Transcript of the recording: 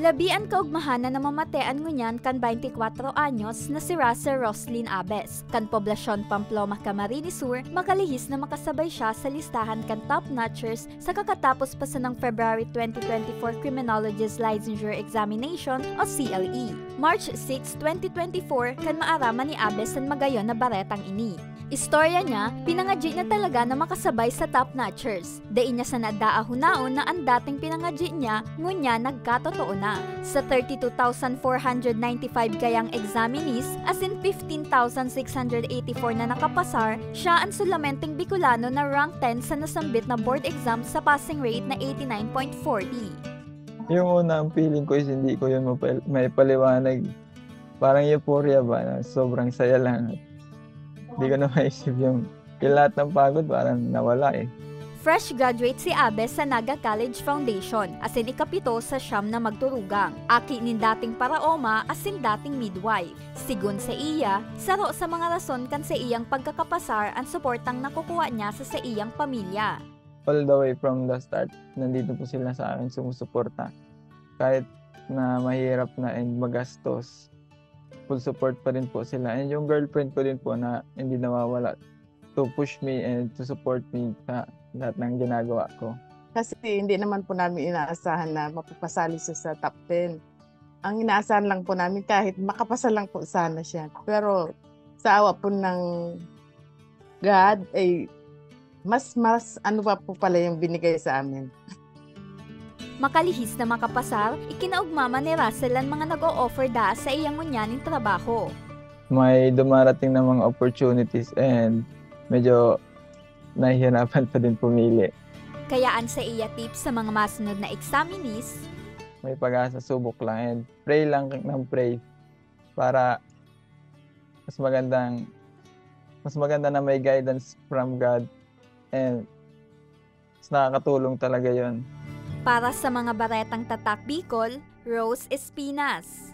Labi ang kaugmahanan na mamatean ngunyan kan 24 anyos na si Russell Roslyn Abes. Kan poblasyon Pamplona, Camarines Sur, makalihis na makasabay siya sa listahan kan top notchers sa kakatapos pa sa ng February 2024 Criminologist Licensure Examination o CLE. March 6, 2024, kan maaraman ni Abes ang magayon na baretang ini. Istorya niya, pinangadji na talaga na makasabay sa top notchers. Dain niya sa nadaahunaon na ang dating pinangadji niya, ngunya nagkatotoo na. Sa 32,495 kayang examinees, as in 15,684 na nakapasar, siya ang sulamenting Bicolano na rank 10 sa nasambit na board exam sa passing rate na 89.40. Yung unang feeling ko is hindi ko yun may paliwanag. Parang euphoria ba, na sobrang saya lang. Hindi ko na maisip yung lahat ng pagod parang nawala eh. Fresh graduate si Abes sa Naga College Foundation, as in ikapito sa siyam na magturugang. Aki nin dating paraoma as in dating midwife. Sigun sa iya, saro sa mga rason kan sa iyang pagkakapasar ang suportang nakukuha niya sa iyang pamilya. All the way from the start, nandito po sila sa akin sumusuporta. Kahit na mahirap na and magastos, full support pa rin po sila. And yung girlfriend ko din po na hindi nawawala to push me and to support me sa lahat ng ginagawa ko. Kasi hindi naman po namin inaasahan na mapapasali siya sa top 10. Ang inaasahan lang po namin kahit makapasa lang po sana siya. Pero sa awa po ng God, ay mas ano pa po pala yung binigay sa amin. Makalihis na makapasar, ikinaugmama ni Russell ang mga nag-o-offer da sa iyang ngunyaning trabaho. May dumarating na mga opportunities and medyo nahihirapan pa din pumili. Kayaan sa iya tips sa mga masunod na examinees, May pag-asa, subok lang and pray lang ng pray para mas maganda na may guidance from God and mas nakakatulong talaga yon. para sa mga baretang tatak Bicol, Rose Espinas.